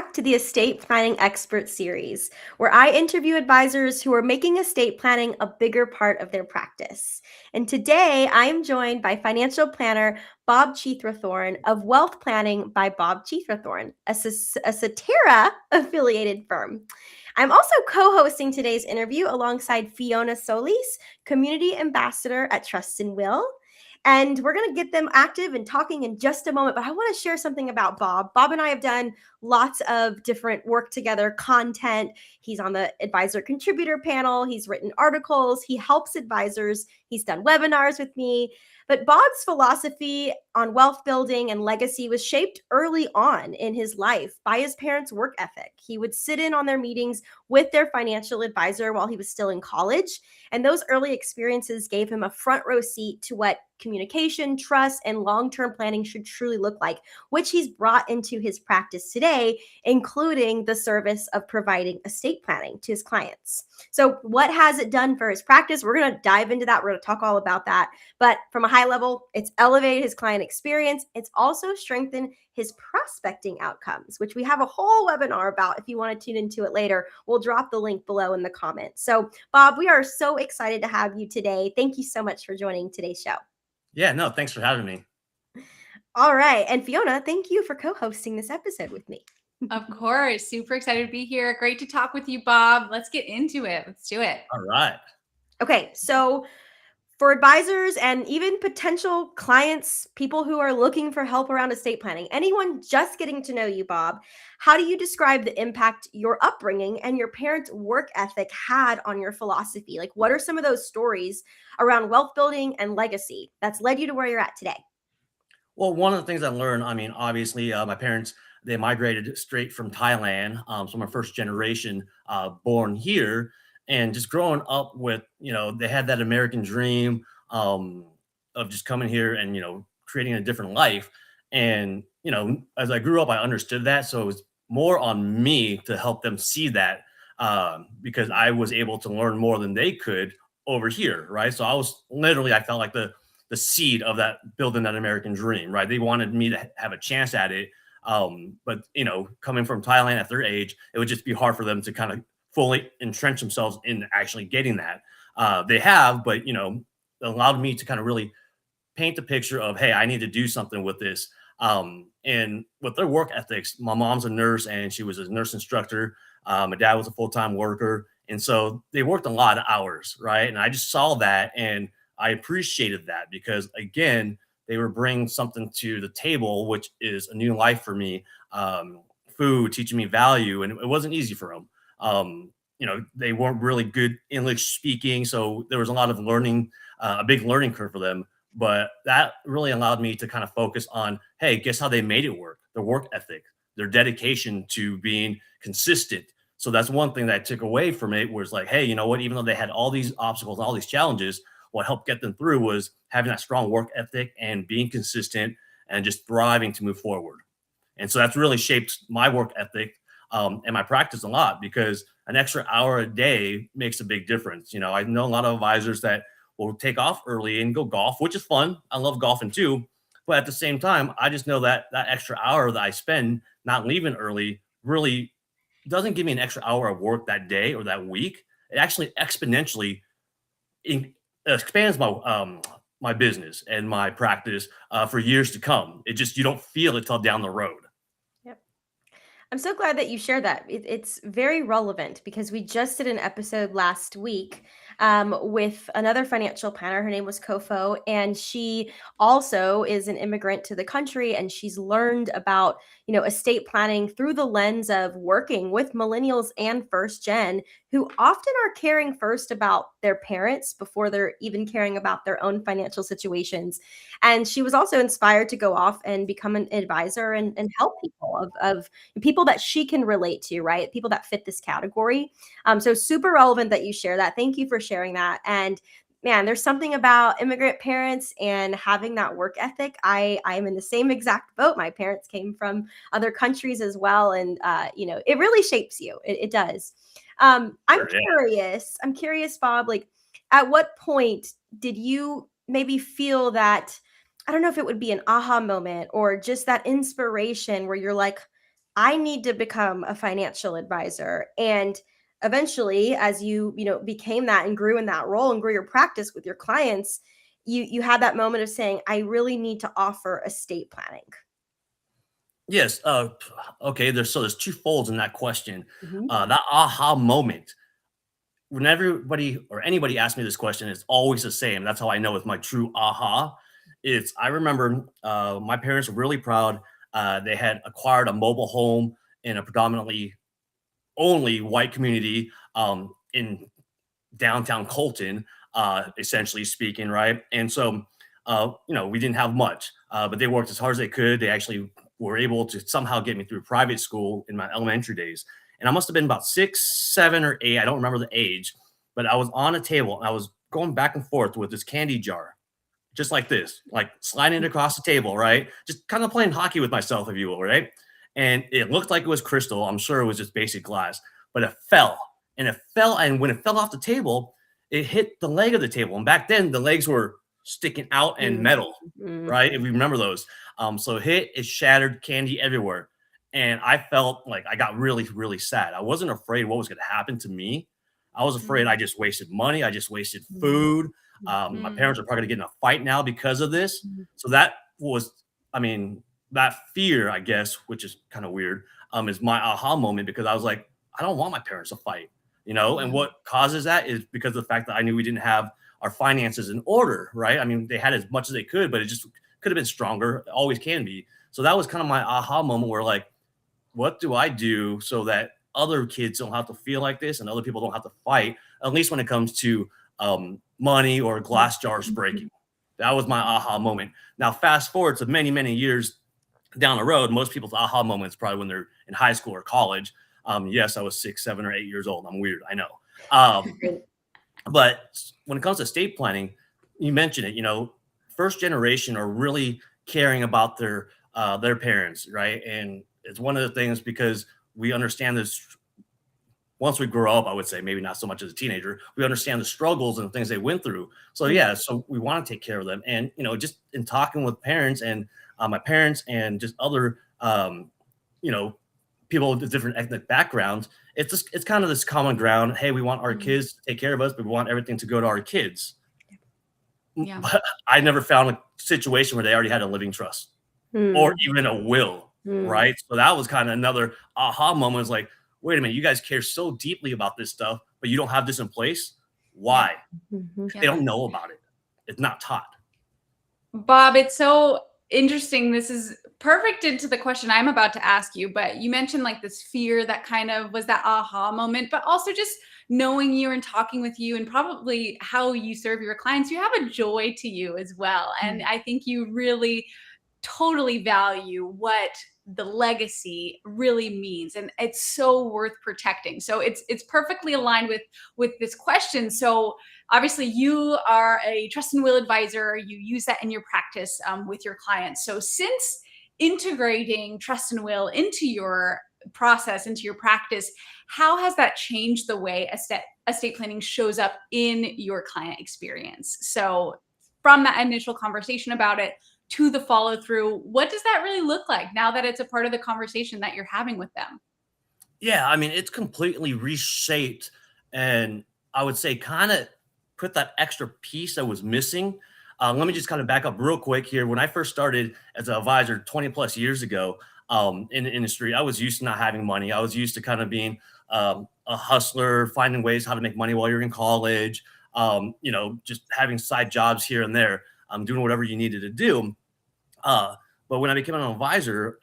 back to the Estate Planning Expert Series, where I interview advisors who are making estate planning a bigger part of their practice. And today I'm joined by financial planner Bob Chitrathorn of Wealth Planning by Bob Chitrathorn, a Cetera affiliated firm. I'm also co hosting today's interview alongside Fiona Solis, Community Ambassador at Trust and Will. And we're going to get them active and talking in just a moment. But I want to share something about Bob. Bob and I have done lots of different work together, content. He's on the advisor contributor panel. He's written articles. He helps advisors. He's done webinars with me. But Bob's philosophy on wealth building and legacy was shaped early on in his life by his parents' work ethic. He would sit in on their meetings with their financial advisor while he was still in college. And those early experiences gave him a front row seat to what communication, trust, and long-term planning should truly look like, which he's brought into his practice today, including the service of providing estate planning to his clients. So what has it done for his practice? We're going to dive into that. We're going to talk all about that. But from a high level, it's elevated his client experience. It's also strengthened his prospecting outcomes, which we have a whole webinar about. If you want to tune into it later, we'll drop the link below in the comments. So Bob, we are so excited to have you today. Thank you so much for joining today's show. Yeah, no, thanks for having me. All right. And Fiona, thank you for co-hosting this episode with me. Of course. Super excited to be here. Great to talk with you, Bob. Let's get into it. Let's do it. All right. Okay. So for advisors and even potential clients, people who are looking for help around estate planning, anyone just getting to know you, Bob, how do you describe the impact your upbringing and your parents' work ethic had on your philosophy? Like, what are some of those stories around wealth building and legacy that's led you to where you're at today? Well, one of the things I learned, obviously, my parents, they migrated straight from Thailand. So I'm a first generation born here. And just growing up with, they had that American dream of just coming here and, creating a different life. And, as I grew up, I understood that. So it was more on me to help them see that because I was able to learn more than they could over here. Right. So I felt like the seed of that building that American dream, right? They wanted me to have a chance at it. But coming from Thailand at their age, it would just be hard for them to kind of fully entrench themselves in actually getting that. They have, but it allowed me to kind of really paint the picture of, hey, I need to do something with this. And with their work ethics, my mom's a nurse and she was a nurse instructor. My dad was a full-time worker. And so they worked a lot of hours, right? And I just saw that and I appreciated that because, again, they were bringing something to the table, which is a new life for me, food, teaching me value, and it wasn't easy for them. They weren't really good English speaking, so there was a lot of learning, a big learning curve for them. But that really allowed me to kind of focus on, hey, guess how they made it work? Their work ethic, their dedication to being consistent. So that's one thing that I took away from it was like, hey, you know what? Even though they had all these obstacles, all these challenges, what helped get them through was having that strong work ethic and being consistent and just thriving to move forward. And so that's really shaped my work ethic and my practice a lot because an extra hour a day makes a big difference. I know a lot of advisors that will take off early and go golf, which is fun. I love golfing too. But at the same time, I just know that that extra hour that I spend not leaving early really doesn't give me an extra hour of work that day or that week. It actually exponentially expands my business and my practice for years to come. You don't feel it till down the road. Yep. I'm so glad that you shared that. It's very relevant because we just did an episode last week with another financial planner. Her name was Kofo, and she also is an immigrant to the country, and she's learned about estate planning through the lens of working with millennials and first gen who often are caring first about their parents before they're even caring about their own financial situations. And she was also inspired to go off and become an advisor and help people of people that she can relate to, right? People that fit this category. So super relevant that you share that. Thank you for sharing that. And man, there's something about immigrant parents and having that work ethic. I'm in the same exact boat. My parents came from other countries as well. And, it really shapes you. It does. I'm curious, Bob, like at what point did you maybe feel that, I don't know if it would be an aha moment or just that inspiration where you're like, I need to become a financial advisor. And eventually, as you became that and grew in that role and grew your practice with your clients, you had that moment of saying, I really need to offer estate planning. Yes. Okay. There's two folds in that question. Mhm. That aha moment. When everybody or anybody asks me this question, it's always the same. That's how I know it's my true aha. It's I remember my parents were really proud. They had acquired a mobile home in a predominantly only white community in downtown Colton, essentially speaking, right? And so, we didn't have much, but they worked as hard as they could. They actually were able to somehow get me through private school in my elementary days. And I must have been about 6, 7, or 8. I don't remember the age, but I was on a table and I was going back and forth with this candy jar, just like this, like sliding it across the table, right? Just kind of playing hockey with myself, if you will, right? And it looked like it was crystal. I'm sure it was just basic glass, but it fell and it fell. And when it fell off the table, it hit the leg of the table. And back then, the legs were sticking out and metal, Mhm. right? If we remember those. So it hit, it shattered, candy everywhere. And I felt like I got really, really sad. I wasn't afraid what was going to happen to me. I was afraid I just wasted money. I just wasted food. My Mm. parents are probably going to get in a fight now because of this. Mhm. So that was, I mean, that fear, I guess, which is kind of weird, is my aha moment because I was like, I don't want my parents to fight, and Yeah. what causes that is because of the fact that I knew we didn't have our finances in order, right? I mean, they had as much as they could, but it just could have been stronger, always can be. So that was kind of my aha moment where like, what do I do so that other kids don't have to feel like this and other people don't have to fight, at least when it comes to money or glass jars breaking. That was my aha moment. Now, fast forward to many, many years down the road, most people's aha moment is probably when they're in high school or college. Yes, I was 6, 7, or 8 years old. I'm weird, I know. Great. But when it comes to estate planning, you mentioned it. First generation are really caring about their parents, right? And it's one of the things because we understand this once we grow up, I would say maybe not so much as a teenager, we understand the struggles and the things they went through. So yeah, so we want to take care of them. And just in talking with parents and my parents and just other you know, people with different ethnic backgrounds, it's kind of this common ground. Hey, we want our Mm. kids to take care of us, but we want everything to go to our kids. Yeah. But I never found a situation where they already had a living trust or Mm. even a will, Mm. right? So that was kind of another aha moment. Is like, wait a minute, you guys care so deeply about this stuff, but you don't have this in place. Yeah. Why? Mhm. They Yeah. don't know about it. It's not taught. Bob, it's so interesting. This is perfect into the question I'm about to ask you, but you mentioned like this fear that kind of was that aha moment, but also just knowing you and talking with you and probably how you serve your clients, you have a joy to you as well. And I think you really totally value what the legacy really means, and it's so worth protecting. So it's perfectly aligned with this question. So obviously you are a trust and will advisor, you use that in your practice with your clients. So since integrating trust and will into your process, into your practice, how has that changed the way estate planning shows up in your client experience? So from that initial conversation about it to the follow through, what does that really look like now that it's a part of the conversation that you're having with them? Yeah, I mean, it's completely reshaped, and I would say kind of put that extra piece that was missing. Let me just kind of back up real quick here. When I first started as an advisor 20 plus years ago in the industry, I was used to not having money. I was used to kind of being a hustler, finding ways how to make money while you're in college, just having side jobs here and there, doing whatever you needed to do. Uh, but when I became an advisor,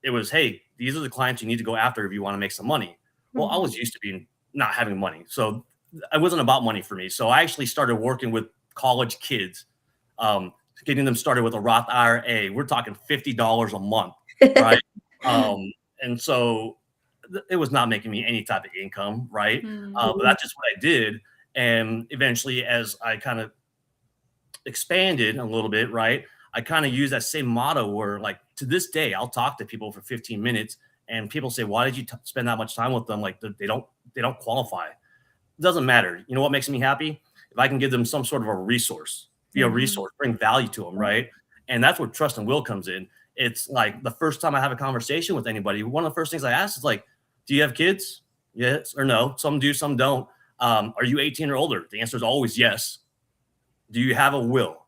it was, hey, these are the clients you need to go after if you want to make some money. Well, I Mhm. was used to being not having money. So it wasn't about money for me. So I actually started working with college kids, um, getting them started with a Roth IRA. We're talking $50 a month, right? And so it was not making me any type of income, right? But Mhm. that's just what I did. And eventually, as I kind of expanded a little bit, right? I kind of use that same motto where, like, to this day, I'll talk to people for 15 minutes, and people say, "Why did you spend that much time with them? Like, they don't qualify." It doesn't matter. You know what makes me happy? If I can give them some sort of a resource, be a Mhm. resource, bring value to them, right? And that's where trust and will comes in. It's like the first time I have a conversation with anybody, one of the first things I ask is like, do you have kids? Yes or no? Some do, some don't. Are you 18 or older? The answer is always yes. Do you have a will?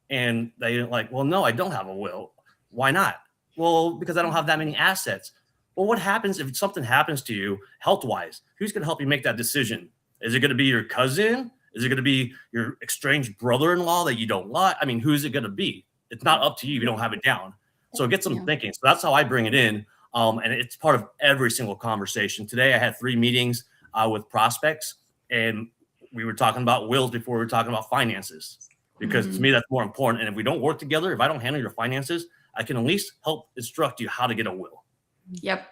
And they're like, well, no, I don't have a will. Why not? Well, because I don't have that many assets. Well, what happens if something happens to you health-wise? Who's going to help you make that decision? Is it going to be your cousin? Is it going to be your estranged brother-in-law that you don't like? I mean, who's it going to be? It's not up to you if you don't have it down. So get some thinking. So that's how I bring it in. And it's part of every single conversation. Today, I had 3 meetings with prospects, and we were talking about wills before we were talking about finances, because to me, that's more important. And if we don't work together, if I don't handle your finances, I can at least help instruct you how to get a will. Yep.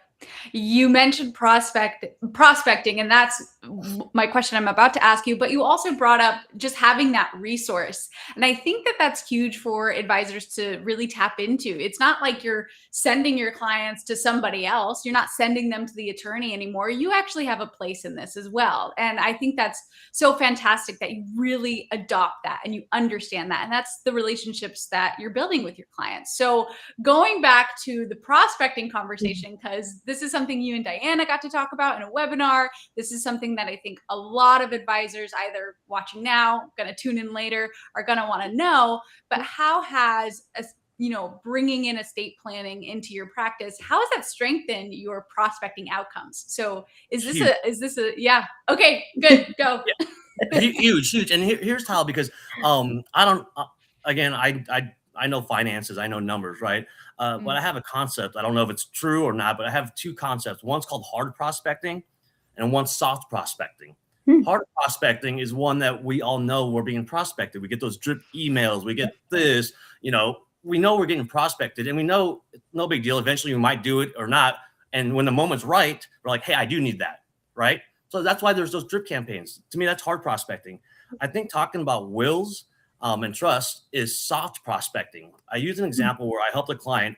You mentioned prospecting, and that's my question I'm about to ask you, but you also brought up just having that resource. And I think that that's huge for advisors to really tap into. It's not like you're sending your clients to somebody else. You're not sending them to the attorney anymore. You actually have a place in this as well. And I think that's so fantastic that you really adopt that and you understand that. And that's the relationships that you're building with your clients. So going back to the prospecting conversation, because this is something you and Diana got to talk about in a webinar. This is something that I think a lot of advisors either watching now, going to tune in later, are going to want to know. But how has, bringing in estate planning into your practice, how has that strengthened your prospecting outcomes? So is this a yeah? Okay, good, go. Yeah. Huge. And here's how, because I don't, again, I know finances, I know numbers, right? But I have a concept. I don't know if it's true or not, but I have 2 concepts. One's called hard prospecting and one's soft prospecting. Hard prospecting is one that we all know we're being prospected. We get those drip emails. We get this, we know we're getting prospected, and we know it's no big deal. Eventually we might do it or not. And when the moment's right, we're like, hey, I do need that, right? So that's why there's those drip campaigns. To me, that's hard prospecting. I think talking about wills and trust is soft prospecting. I use an example where I helped a client.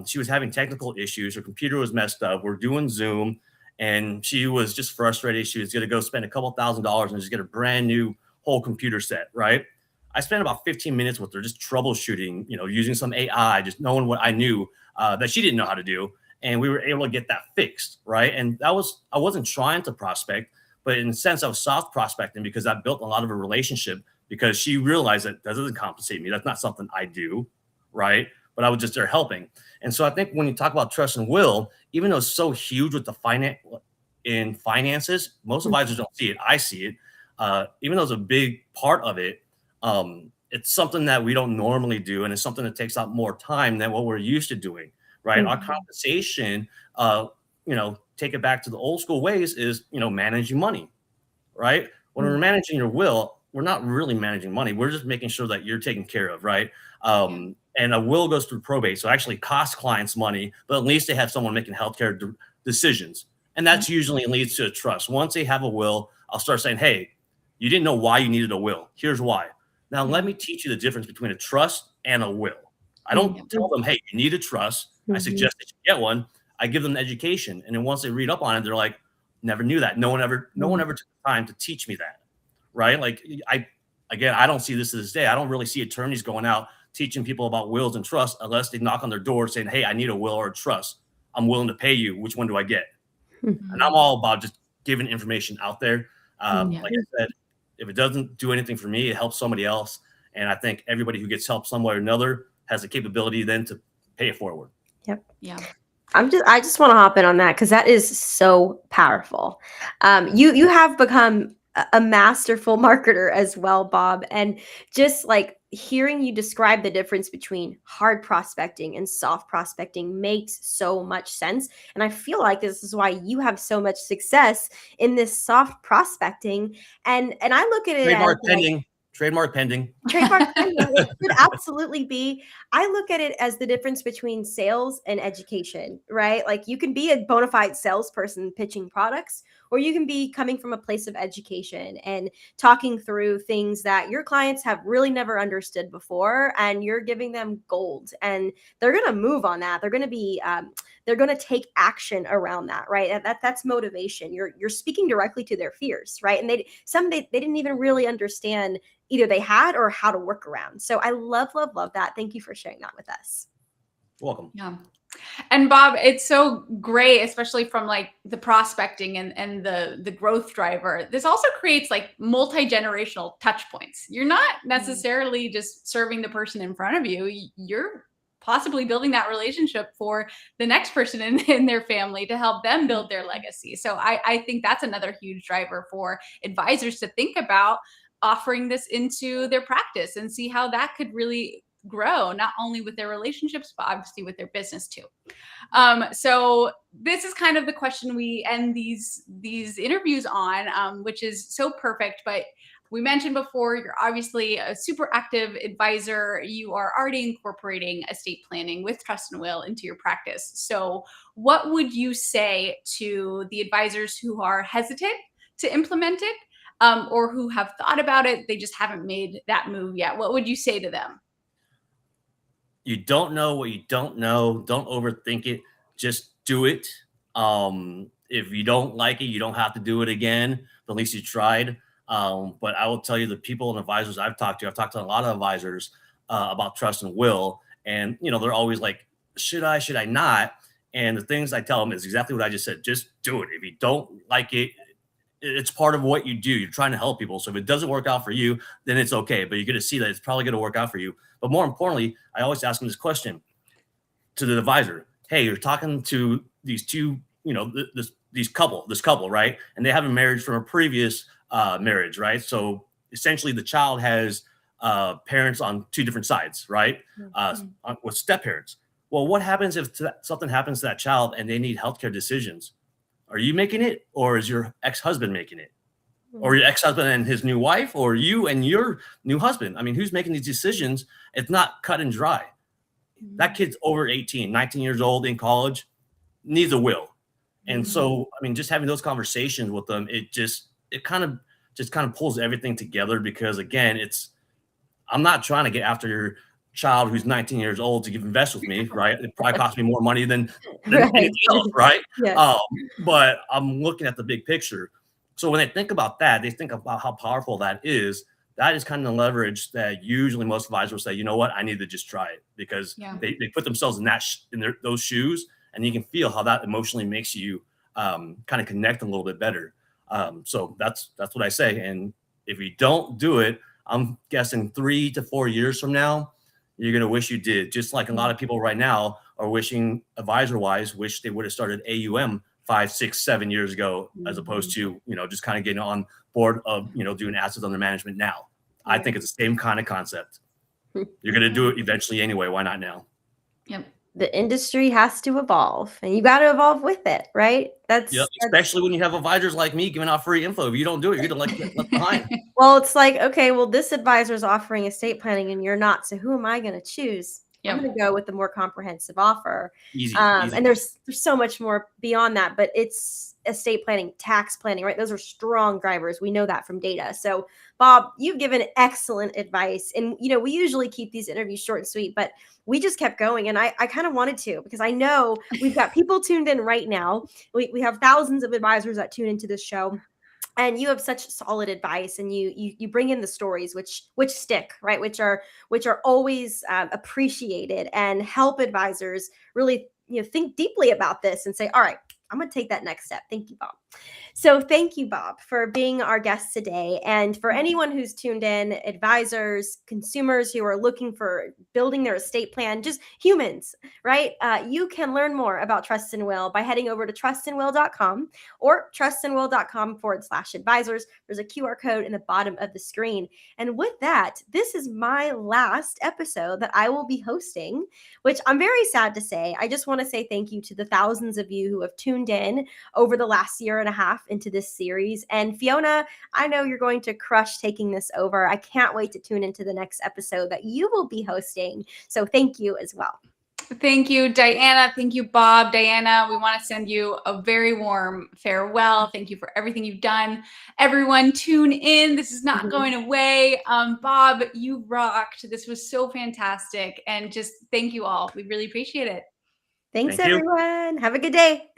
She was having technical issues. Her computer was messed up. We're doing Zoom, and she was just frustrated. She was going to go spend a couple $1,000s and just get a brand new whole computer set, right? I spent about 15 minutes with her just troubleshooting, using some AI, just knowing what I knew that she didn't know how to do. And we were able to get that fixed, right? And I wasn't trying to prospect, but in a sense, I was soft prospecting because I built a lot of a relationship, because she realized that doesn't compensate me. That's not something I do, right? But I was just there helping. And so I think when you talk about trust and will, even though it's so huge with the finances, most advisors don't see it. I see it. Even though it's a big part of it, it's something that we don't normally do, and it's something that takes up more time than what we're used to doing, right? Our compensation, take it back to the old school ways, is managing money, right? When we're managing your will, we're not really managing money. We're just making sure that you're taken care of, right? And a will goes through probate, so it actually costs clients money, but at least they have someone making healthcare decisions, and that's usually leads to a trust. Once they have a will, I'll start saying, hey, you didn't know why you needed a will. Here's why. Now let me teach you the difference between a trust and a will. I don't tell them, hey, you need a trust. I suggest that you get one. I give them the education, and then once they read up on it, they're like, never knew that. No one ever took the time to teach me that, right? Like I don't see this to this day. I don't really see attorneys going out teaching people about wills and trusts unless they knock on their door saying, hey, I need a will or a trust. I'm willing to pay you. Which one do I get? And I'm all about just giving information out there. Like I said, if it doesn't do anything for me, it helps somebody else. And I think everybody who gets help some way or another has the capability then to pay it forward. Yep. Yeah. I just want to hop in on that, because that is so powerful. You have become a masterful marketer as well, Bob. And just like hearing you describe the difference between hard prospecting and soft prospecting makes so much sense. And I feel like this is why you have so much success in this soft prospecting. And I look at it Trademark as pending. Trademark pending. Trademark pending. It could absolutely be. I look at it as the difference between sales and education, right? Like you can be a bona fide salesperson pitching products, or you can be coming from a place of education and talking through things that your clients have really never understood before, and you're giving them gold, and they're going to move on that. They're going to be they're going to take action around that, right? That's motivation. You're speaking directly to their fears, right? And they didn't even really understand either they had or how to work around. So I love that. Thank you for sharing that with us. Welcome. Yeah. And Bob, it's so great, especially from like the prospecting and the growth driver. This also creates like multi-generational touch points. You're not necessarily just serving the person in front of you. You're possibly building that relationship for the next person in their family to help them build their legacy. So I think that's another huge driver for advisors to think about offering this into their practice and see how that could really grow, not only with their relationships, but obviously with their business too. So this is kind of the question we end these interviews on, which is so perfect. But we mentioned before, you're obviously a super active advisor. You are already incorporating estate planning with trust and will into your practice. So what would you say to the advisors who are hesitant to implement it, or who have thought about it, they just haven't made that move yet? What would you say to them? You don't know what you don't know. Don't overthink it. Just do it. If you don't like it, you don't have to do it again. But at least you tried. But I will tell you, the people and advisors I've talked to a lot of advisors about trust and will, and they're always like, should I? Should I not? And the things I tell them is exactly what I just said. Just do it. If you don't like it, it's part of what you do. You're trying to help people. So if it doesn't work out for you, then it's okay. But you're going to see that it's probably going to work out for you. But more importantly, I always ask them this question to the advisor. Hey, you're talking to these two, this couple, right? And they have a marriage from a previous marriage, right? So essentially the child has parents on two different sides, right? With step parents. Well, what happens if something happens to that child and they need healthcare decisions? Are you making it, or is your ex-husband making it? Or your ex-husband and his new wife, or you and your new husband? I mean, who's making these decisions? It's not cut and dry. That kid's over 18, 19 years old in college, needs a will. And so, I mean, just having those conversations with them, it kind of pulls everything together, because again, I'm not trying to get after your child who's 19 years old to invest with me, right? It probably costs me more money than anything else, right? Yeah. But I'm looking at the big picture. So when they think about that, they think about how powerful that is. That is kind of the leverage that usually most advisors say, you know what, I need to just try it, because they put themselves in those shoes, and you can feel how that emotionally makes you kind of connect a little bit better. So that's what I say. And if you don't do it, I'm guessing 3 to 4 years from now, you're going to wish you did. Just like a lot of people right now are wishing, advisor-wise, wish they would have started AUM 5, 6, 7 years ago, as opposed to, just kind of getting on board of, doing assets under management now. I think it's the same kind of concept. You're going to do it eventually anyway. Why not now? Yep. The industry has to evolve, and you got to evolve with it, right? Especially when you have advisors like me giving out free info. If you don't do it, you're going to get left behind. Well, it's like, okay, well, this advisor is offering estate planning and you're not. So who am I going to choose? I'm going to go with the more comprehensive offer. Easy. And there's so much more beyond that, but it's estate planning, tax planning, right? Those are strong drivers. We know that from data. So Bob, you've given excellent advice. And, we usually keep these interviews short and sweet, but we just kept going. And I kind of wanted to, because I know we've got people tuned in right now. We have thousands of advisors that tune into this show. And you have such solid advice, and you bring in the stories which stick, right? Which are always appreciated, and help advisors really think deeply about this and say, all right, I'm going to take that next step. Thank you, Bob. So thank you, Bob, for being our guest today. And for anyone who's tuned in, advisors, consumers who are looking for building their estate plan, just humans, right? You can learn more about Trust and Will by heading over to trustandwill.com or trustandwill.com/advisors. There's a QR code in the bottom of the screen. And with that, this is my last episode that I will be hosting, which I'm very sad to say. I just want to say thank you to the thousands of you who have tuned in over the last year and a half into this series. And Fiona, I know you're going to crush taking this over. I can't wait to tune into the next episode that you will be hosting. So thank you as well. Thank you, Diana. Thank you, Bob. Diana, we want to send you a very warm farewell. Thank you for everything you've done. Everyone, tune in. This is not going away. Bob, you rocked. This was so fantastic. And just thank you all. We really appreciate it. Thanks, everyone. Have a good day.